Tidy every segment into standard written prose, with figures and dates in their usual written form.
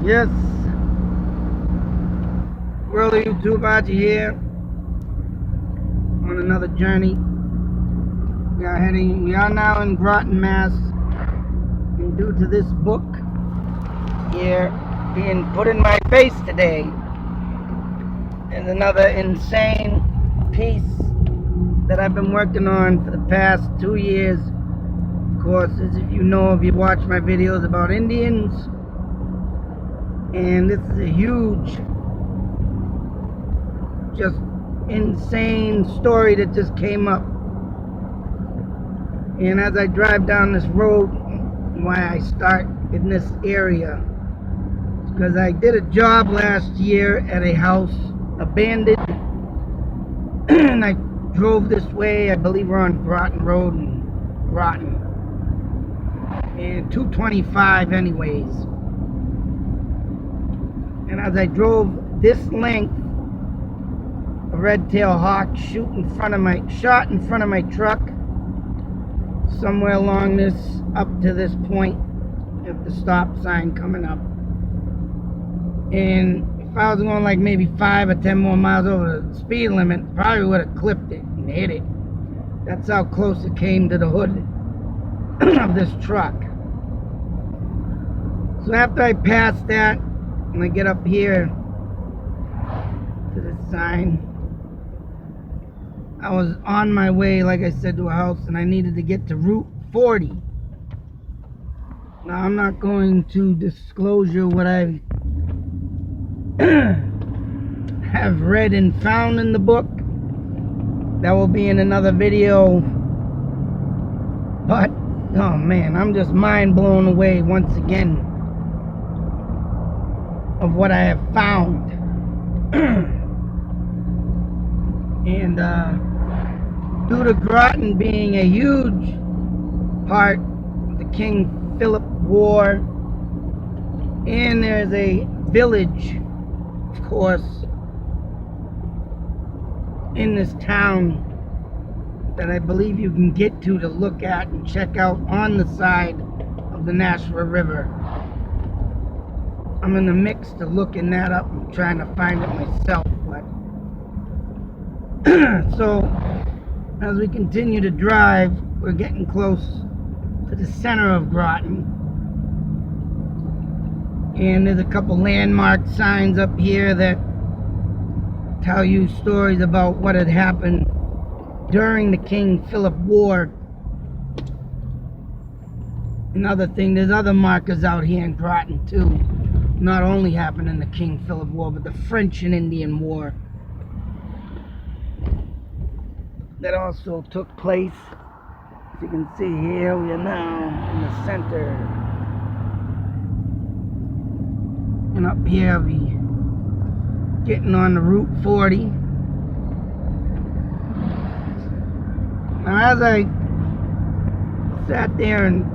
Yes, world of YouTube out here on another journey. We are now in Groton, Mass. And due to this book here being put in my face today, is another insane piece that I've been working on for the past 2 years. Of course, as if you know, if you watch my videos about Indians, and this is a huge, just insane story that just came up. And as I drive down this road, why I start in this area, because I did a job last year at a house abandoned, and I drove this way. I believe we're on Groton Road in Groton, and 225 anyways. And as I drove this length, a red-tailed hawk shot in front of my truck, somewhere along this, up to this point of the stop sign coming up. And if I was going like maybe 5 or 10 more miles over the speed limit, probably would have clipped it and hit it. That's how close it came to the hood of this truck. So after I pass that, and I get up here to the sign, I was on my way, like I said, to a house, and I needed to get to Route 40. Now, I'm not going to disclose what I have read and found in the book. That will be in another video. But, oh man, I'm just mind blown away once again of what I have found. And due to Groton being a huge part of the King Philip War, and there's a village, of course, in this town that I believe you can get to look at and check out on the side of the Nashua River. I'm in the mix to looking that up and trying to find it myself, but so as we continue to drive, we're getting close to the center of Groton, and there's a couple landmark signs up here that tell you stories about what had happened during the King Philip War. Another thing, there's other markers out here in Groton too. Not only happened in the King Philip War, but the French and Indian War that also took place. As you can see here, we are now in the center. And up here, we getting on the Route 40. Now, as I sat there and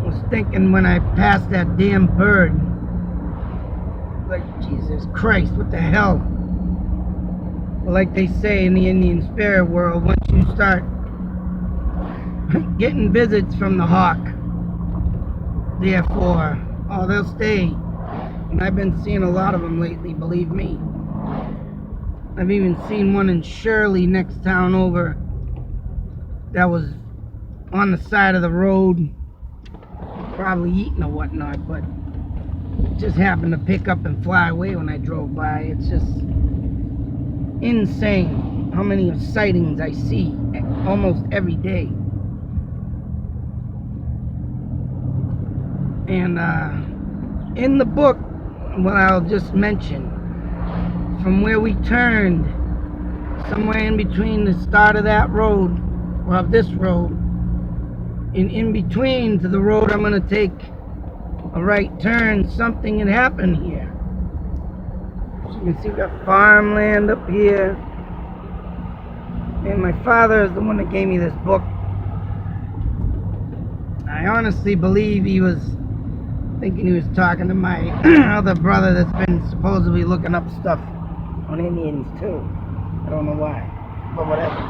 was thinking when I passed that damn bird, like, Jesus Christ, what the hell? Well, like they say in the Indian spirit world, once you start getting visits from the hawk, therefore, oh, they'll stay. And I've been seeing a lot of them lately, believe me. I've even seen one in Shirley, next town over, that was on the side of the road, probably eating or whatnot, but just happened to pick up and fly away when I drove by. It's just insane how many sightings I see almost every day. And in the book, what I'll just mention, from where we turned, somewhere in between the start of that road, or of this road, and in between to the road I'm going to take a right turn, something had happened here. As you can see, we got farmland up here. And my father is the one that gave me this book. I honestly believe he was thinking he was talking to my other brother that's been supposedly looking up stuff on Indians too. I don't know why, but whatever.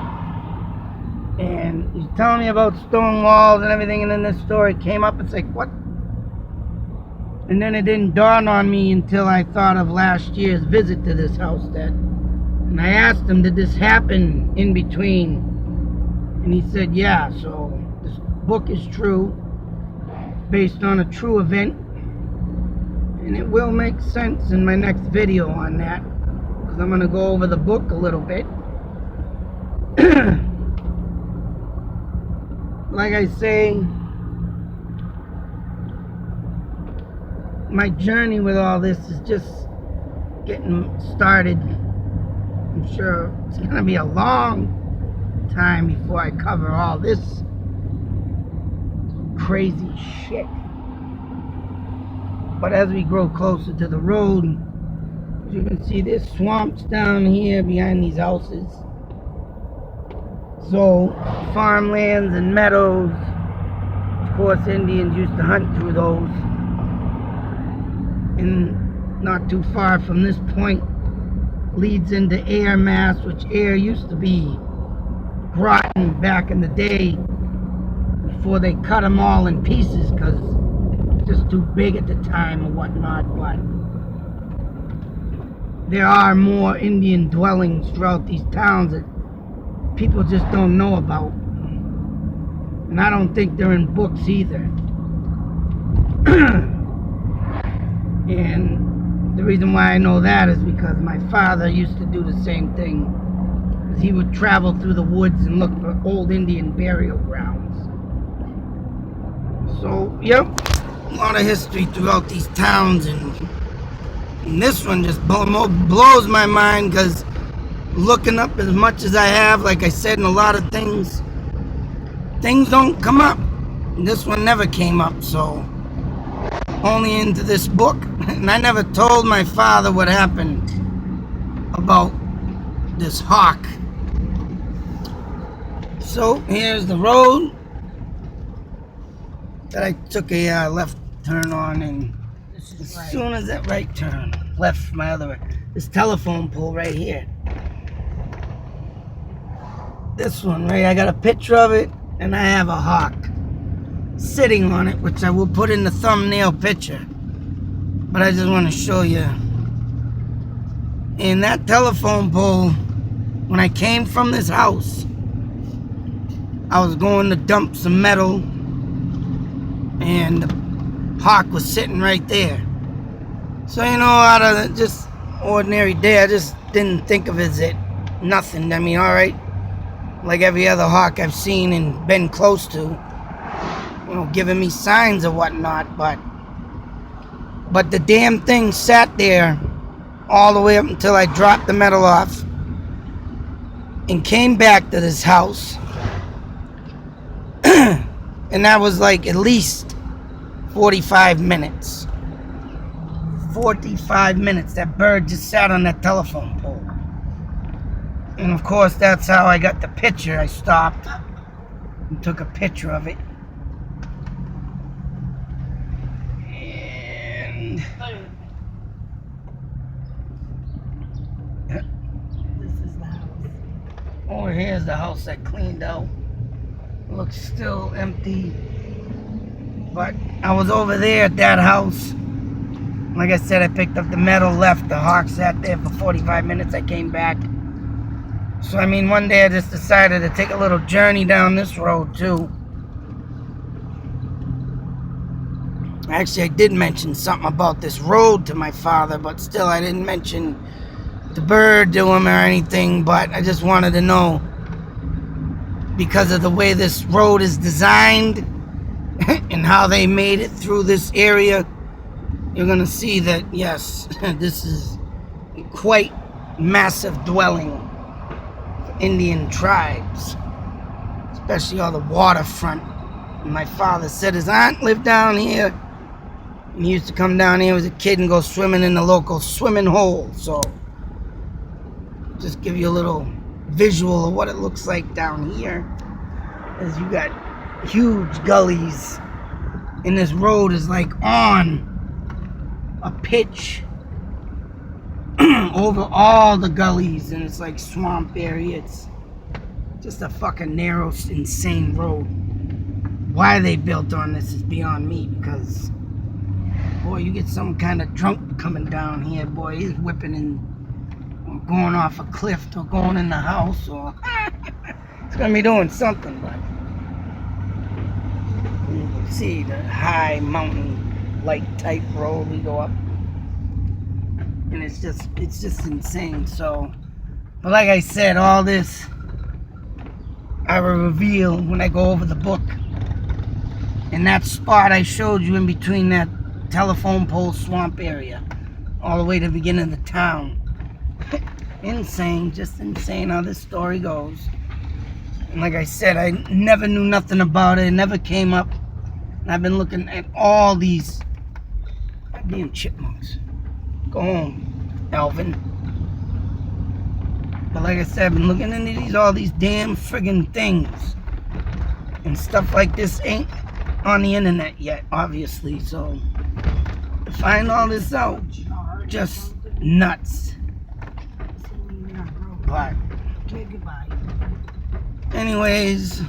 And he's telling me about stone walls and everything, and then this story came up. It's like, what? And then it didn't dawn on me until I thought of last year's visit to this house, and I asked him, did this happen in between? And he said, yeah. So this book is true, based on a true event, and it will make sense in my next video on that, because I'm going to go over the book a little bit. Like I say, my journey with all this is just getting started. I'm sure it's going to be a long time before I cover all this crazy shit. But as we grow closer to the road, as you can see, there's swamps down here behind these houses. So, farmlands and meadows. Of course, Indians used to hunt through those. And not too far from this point leads into Air, Mass, which Air used to be Groton back in the day, before they cut them all in pieces because just too big at the time or whatnot. But there are more Indian dwellings throughout these towns that people just don't know about, and I don't think they're in books either. And the reason why I know that is because my father used to do the same thing. He would travel through the woods and look for old Indian burial grounds. So, yep, a lot of history throughout these towns, and this one just blows my mind, because looking up as much as I have, like I said, in a lot of things don't come up. This one never came up, so only into this book. And I never told my father what happened about this hawk. So here's the road that I took a left turn on, and as soon as that right turn, left my other way, this telephone pole right here. This one, right? I got a picture of it, and I have a hawk sitting on it, which I will put in the thumbnail picture. But I just want to show you. And that telephone pole, when I came from this house, I was going to dump some metal, and the hawk was sitting right there. So, you know, out of just ordinary day, I just didn't think of it as nothing. I mean, alright, like every other hawk I've seen and been close to, you know, giving me signs or whatnot, but the damn thing sat there all the way up until I dropped the metal off and came back to this house. And that was like at least 45 minutes. 45 minutes. That bird just sat on that telephone pole. And of course, that's how I got the picture. I stopped and took a picture of it. And this is the house. Over here's the house I cleaned out. Looks still empty, but I was over there at that house. Like I said, I picked up the metal, left. The hawk sat there for 45 minutes. I came back. So I mean, one day I just decided to take a little journey down this road too. Actually, I did mention something about this road to my father, but still I didn't mention the bird to him or anything. But I just wanted to know, because of the way this road is designed and how they made it through this area, you're going to see that, yes, this is a quite massive dwelling for Indian tribes, especially all the waterfront. And my father said his aunt lived down here, and he used to come down here as a kid and go swimming in the local swimming hole. So just give you a little visual of what it looks like down here, as you got huge gullies, and this road is like on a pitch over all the gullies, and it's like swamp area. It's just a fucking narrow, insane road. Why they built on this is beyond me, because boy, you get some kind of drunk coming down here, boy. He's whipping and or going off a cliff or going in the house or it's gonna be doing something, but you can see the high mountain light type road we go up. And it's just insane. So, but like I said, all this I will reveal when I go over the book. And that spot I showed you in between that telephone pole swamp area, all the way to the beginning of the town. Insane, just insane how this story goes. And like I said, I never knew nothing about it. It never came up. And I've been looking at all these goddamn chipmunks. Go home, Alvin. But like I said, I've been looking into all these damn friggin' things. And stuff like this ain't on the internet yet, obviously. So, to find all this out, just nuts. But, anyways,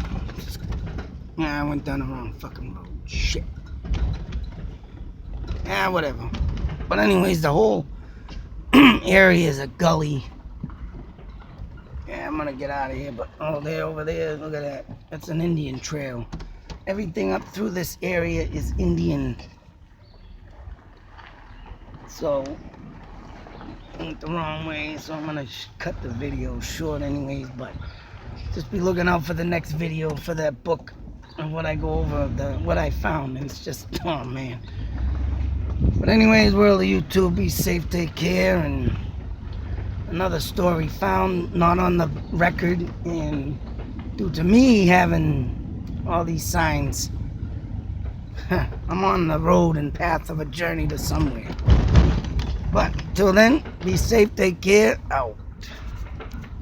yeah, I went down the wrong fucking road. Shit. Yeah, whatever. But anyways, the whole area is a gully. Yeah, I'm gonna get out of here, but oh, there, over there, look at that. That's an Indian trail. Everything up through this area is Indian. So, I went the wrong way, so I'm gonna cut the video short anyways, but just be looking out for the next video for that book of what I go over, what I found, and it's just, oh man. But anyways, world of YouTube, be safe, take care, and another story found, not on the record, and due to me having all these signs, I'm on the road and path of a journey to somewhere. But till then, be safe, take care, out.